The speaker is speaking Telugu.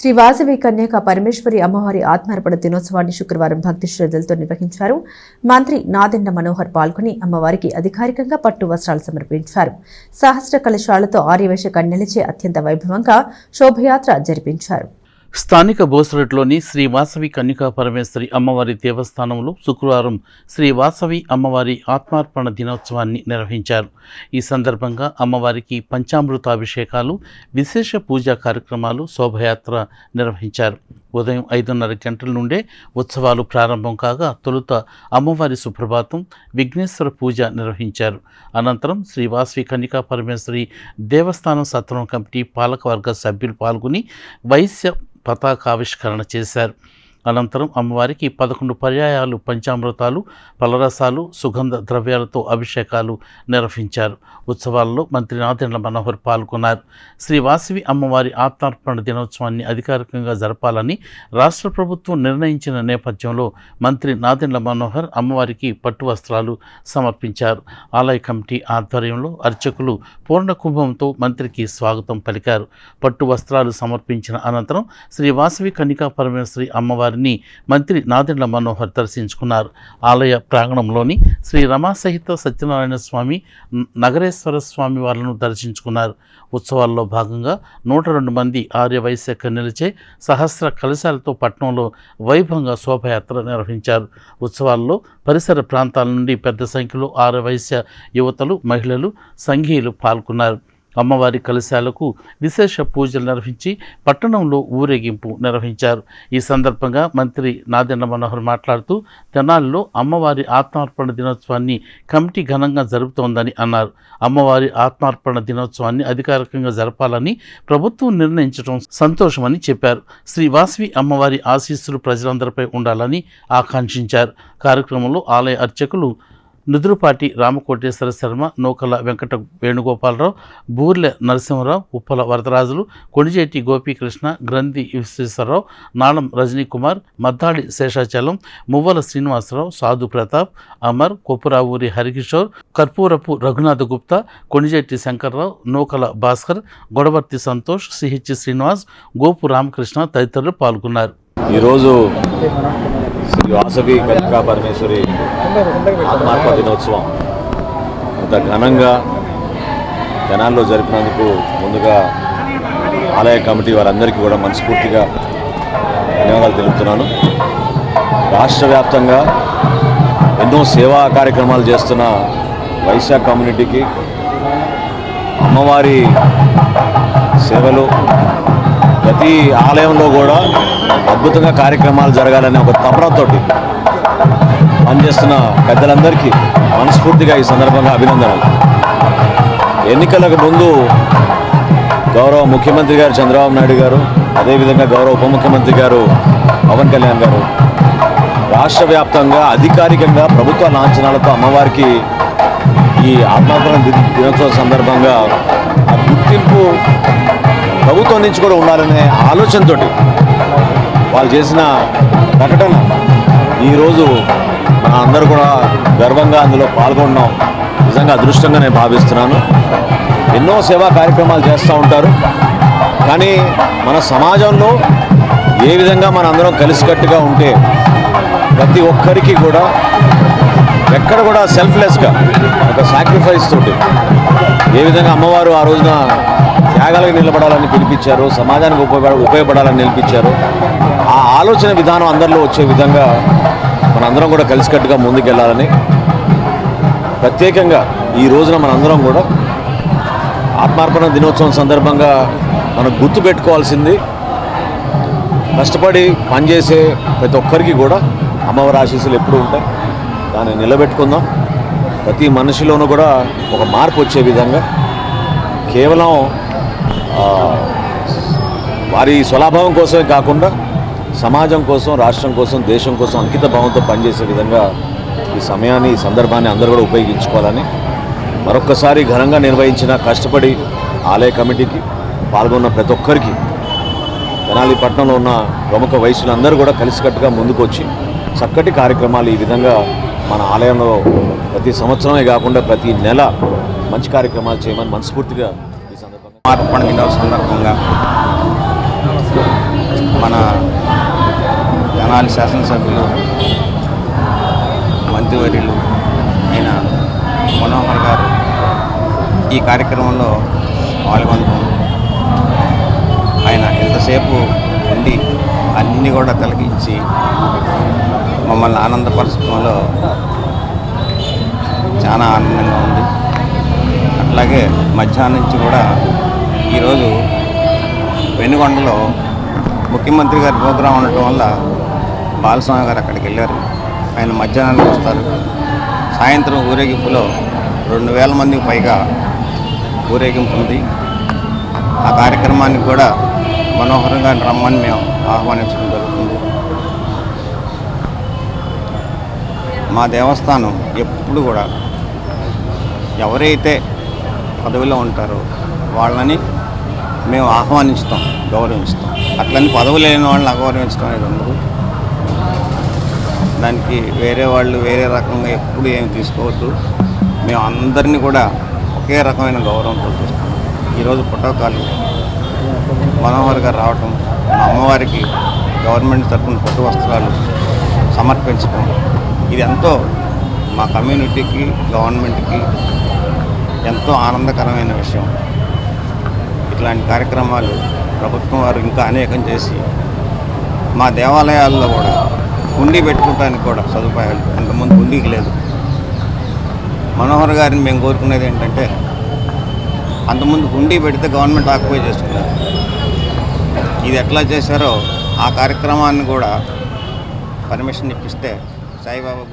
శ్రీ వాసవి కన్యక పరమేశ్వరి అమ్మవారి ఆత్మార్పణ దినోత్సవాన్ని శుక్రవారం భక్తి శ్రద్ధలతో నిర్వహించారు. మంత్రి నాదెండ్ల మనోహర్ పాల్గొని అమ్మవారికి అధికారికంగా పట్టు వస్త్రాలు సమర్పించారు. సహస్ర కలశాలతో ఆర్యవేశ కన్యలచే అత్యంత వైభవంగా శోభయాత్ర జరిపించారు. స్థానిక బోసరట్లోని శ్రీ వాసవి కన్యకా పరమేశ్వరి అమ్మవారి దేవస్థానంలో శుక్రవారం శ్రీ వాసవి అమ్మవారి ఆత్మార్పణ దినోత్సవాన్ని నిర్వహించారు. ఈ సందర్భంగా అమ్మవారికి పంచామృతాభిషేకాలు, విశేష పూజా కార్యక్రమాలు, శోభయాత్ర నిర్వహించారు. ఉదయం 5:30 గంటల నుండే ఉత్సవాలు ప్రారంభం కాగా తొలుత అమ్మవారి సుప్రభాతం, విఘ్నేశ్వర పూజ నిర్వహించారు. అనంతరం శ్రీ వాసవి కన్యకా పరమేశ్వరి దేవస్థానం సత్రం కమిటీ పాలకవర్గ సభ్యులు పాల్గొని వైశ్య పతాకావిష్కరణ చేశారు. అనంతరం అమ్మవారికి 11 పర్యాయాలు పంచామృతాలు, పలరసాలు, సుగంధ ద్రవ్యాలతో అభిషేకాలు నిర్వహించారు. ఉత్సవాల్లో మంత్రి నాదెండ్ల మనోహర్ పాల్గొన్నారు. శ్రీ వాసవి అమ్మవారి ఆత్మార్పణ దినోత్సవాన్ని అధికారికంగా జరపాలని రాష్ట్ర ప్రభుత్వం నిర్ణయించిన నేపథ్యంలో మంత్రి నాదెండ్ల మనోహర్ అమ్మవారికి పట్టు వస్త్రాలు సమర్పించారు. ఆలయ కమిటీ ఆధ్వర్యంలో అర్చకులు పూర్ణ కుంభంతో మంత్రికి స్వాగతం పలికారు. పట్టు వస్త్రాలు సమర్పించిన అనంతరం శ్రీ వాసవి కన్యకా పరమేశ్వరి అమ్మవారి మంత్రి నాదెండ్ల మనోహర్ దర్శించుకున్నారు. ఆలయ ప్రాంగణంలోని శ్రీ రమా సహిత సత్యనారాయణ స్వామి, నగరేశ్వర స్వామి వారిని దర్శించుకున్నారు. ఉత్సవాల్లో భాగంగా 102 మంది ఆర్యవైశ్య కన్యలచే సహస్ర కలశాలతో పట్టణంలో వైభవంగా శోభయాత్ర నిర్వహించారు. ఉత్సవాల్లో పరిసర ప్రాంతాల నుండి పెద్ద సంఖ్యలో ఆర్యవైశ్య యువతలు, మహిళలు, సంఘీయులు పాల్గొన్నారు. అమ్మవారి కలశాలకు విశేష పూజలు నిర్వహించి పట్టణంలో ఊరేగింపు నిర్వహించారు. ఈ సందర్భంగా మంత్రి నాదెండ్ల మనోహర్ మాట్లాడుతూ తెనాలిలో అమ్మవారి ఆత్మార్పణ దినోత్సవాన్ని కమిటీ ఘనంగా జరుపుతోందని అన్నారు. అమ్మవారి ఆత్మార్పణ దినోత్సవాన్ని అధికారికంగా జరపాలని ప్రభుత్వం నిర్ణయించడం సంతోషమని చెప్పారు. శ్రీ వాసవి అమ్మవారి ఆశీస్సులు ప్రజలందరిపై ఉండాలని ఆకాంక్షించారు. కార్యక్రమంలో ఆలయ అర్చకులు నుదురుపాటి రామకోటేశ్వర శర్మ, నూకల వెంకట వేణుగోపాలరావు, బూర్లె నరసింహరావు, ఉప్పల వరదరాజులు, కొణిజేటి గోపీకృష్ణ, గ్రంథి విశ్వేశ్వరరావు, నాళం రజనీకుమార్, మద్దాడి శేషాచలం, మువ్వల శ్రీనివాసరావు, సాధు ప్రతాప్, అమర్, కొప్పురావూరి హరికిషోర్, కర్పూరపు రఘునాథ గుప్తా, కొణిజేటి శంకర్రావు, నూకల భాస్కర్, గొడవర్తి సంతోష్, సిహెచ్ శ్రీనివాస్, గోపు రామకృష్ణ తదితరులు పాల్గొన్నారు. ఈరోజు శ్రీ వాసవి కన్యకా పరమేశ్వరి ఆత్మార్పణ దినోత్సవం ఇంత ఘనంగా తెనాల్లో జరిపినందుకు ముందుగా ఆలయ కమిటీ వారందరికీ కూడా మనస్ఫూర్తిగా ధన్యవాదాలు తెలుపుతున్నాను. రాష్ట్ర వ్యాప్తంగా ఎన్నో సేవా కార్యక్రమాలు చేస్తున్న వైశ్య కమ్యూనిటీకి అమ్మవారి సేవలు ప్రతి ఆలయంలో కూడా అద్భుతంగా కార్యక్రమాలు జరగాలనే ఒక తపనతో పనిచేస్తున్న పెద్దలందరికీ మనస్ఫూర్తిగా ఈ సందర్భంగా అభినందనలు. ఎన్నికలకు ముందు గౌరవ ముఖ్యమంత్రి గారు చంద్రబాబు నాయుడు గారు, అదేవిధంగా గౌరవ ఉప ముఖ్యమంత్రి గారు పవన్ కళ్యాణ్ గారు రాష్ట్ర వ్యాప్తంగా అధికారికంగా ప్రభుత్వ లాంఛనాలతో అమ్మవారికి ఈ ఆత్మార్పణ దినోత్సవం సందర్భంగా ఆ గుర్తింపు ప్రభుత్వం నుంచి కూడా ఉండాలనే ఆలోచనతో వాళ్ళు చేసిన ప్రకటన ఈరోజు మన అందరూ కూడా గర్వంగా అందులో పాల్గొనడం నిజంగా అదృష్టంగా నేను భావిస్తున్నాను. ఎన్నో సేవా కార్యక్రమాలు చేస్తూ ఉంటారు, కానీ మన సమాజంలో ఏ విధంగా మన అందరం కలిసికట్టుగా ఉంటే ప్రతి ఒక్కరికి కూడా ఎక్కడ కూడా సెల్ఫ్లెస్గా ఒక సాక్రిఫైస్ తోటి ఏ విధంగా అమ్మవారు ఆ రోజున త్యాగాలకు నిలబడాలని పిలిపించారు, సమాజానికి ఉపయోగపడాలని నిలిపించారు. ఆ ఆలోచన విధానం అందరిలో వచ్చే విధంగా మనందరం కూడా కలిసికట్టుగా ముందుకెళ్ళాలని ప్రత్యేకంగా ఈ రోజున మనందరం కూడా ఆత్మార్పణ దినోత్సవం సందర్భంగా మనం గుర్తుపెట్టుకోవాల్సింది కష్టపడి పనిచేసే ప్రతి ఒక్కరికి కూడా అమ్మవారి ఆశీస్సులు ఎప్పుడూ ఉంటాయి. దాన్ని నిలబెట్టుకుందాం. ప్రతి మనిషిలోనూ కూడా ఒక మార్పు వచ్చే విధంగా కేవలం వారి స్వలాభం కోసమే కాకుండా సమాజం కోసం, రాష్ట్రం కోసం, దేశం కోసం అంకిత భావంతో పనిచేసే విధంగా ఈ సమయాన్ని, ఈ సందర్భాన్ని అందరూ కూడా ఉపయోగించుకోవాలని మరొక్కసారి ఘనంగా నిర్వహించిన కష్టపడి ఆలయ కమిటీకి పాల్గొన్న ప్రతి ఒక్కరికి, తెనాలి పట్టణంలో ఉన్న ప్రముఖ వైశ్యులందరూ కూడా కలిసికట్టుగా ముందుకు వచ్చి చక్కటి కార్యక్రమాలు ఈ విధంగా మన ఆలయంలో ప్రతి సంవత్సరమే కాకుండా ప్రతి నెల మంచి కార్యక్రమాలు చేయమని మనస్ఫూర్తిగా ఈ సందర్భంగా ఆత్మార్పణ దినోత్సవం సందర్భంగా మన తెనాలి శాసనసభ్యులు మంత్రివర్యులు అయిన మనోహర్ గారు ఈ కార్యక్రమంలో పాల్గొనడం, ఆయన ఎంతసేపు ఉండి అన్నీ కూడా తిలకించి మమ్మల్ని ఆనందపరచడంలో చాలా ఆనందంగా ఉంది. అట్లాగే మధ్యాహ్నం నుంచి కూడా ఈరోజు వెనుగొండలో ముఖ్యమంత్రి గారి ప్రోగ్రాం ఉండటం వల్ల బాలస్వామి గారు అక్కడికి వెళ్ళారు. ఆయన మధ్యాహ్నానికి వస్తారు. సాయంత్రం ఊరేగింపులో 2000 మందికి పైగా ఊరేగింపు ఉంది. ఆ కార్యక్రమానికి కూడా మనోహరం గారిని రమ్మని మేము ఆహ్వానించడం జరుగుతుంది. మా దేవస్థానం ఎప్పుడు కూడా ఎవరైతే పదవిలో ఉంటారో వాళ్ళని మేము ఆహ్వానిస్తాం, గౌరవిస్తాం. అట్లని పదవి లేని వాళ్ళని అగౌరవించడం అనేది ఉండదు. దానికి వేరే వాళ్ళు వేరే రకంగా ఎప్పుడు ఏమి తీసుకోవద్దు. మేము అందరినీ కూడా ఒకే రకమైన గౌరవంతో చూస్తాం. ఈరోజు పుట్టకాలు మనోహర్ గారు రావటం, మా అమ్మవారికి గవర్నమెంట్ తరఫున పట్టు వస్త్రాలు సమర్పించడం, ఇది ఎంతో మా కమ్యూనిటీకి గవర్నమెంట్కి ఎంతో ఆనందకరమైన విషయం. ఇట్లాంటి కార్యక్రమాలు ప్రభుత్వం వారు ఇంకా అనేకం చేసి మా దేవాలయాల్లో కూడా హుండీ పెట్టుకోవడానికి కూడా సదుపాయాలు అంతకుముందు హుండీకి లేదు. మనోహర్ గారిని మేము కోరుకునేది ఏంటంటే, అంతకుముందు హుండీ పెడితే గవర్నమెంట్ ఆక్యుపై చేసుకున్నారు. ఇది ఎట్లా చేశారో ఆ కార్యక్రమాన్ని కూడా పర్మిషన్ ఇప్పిస్తే సాయిబాబా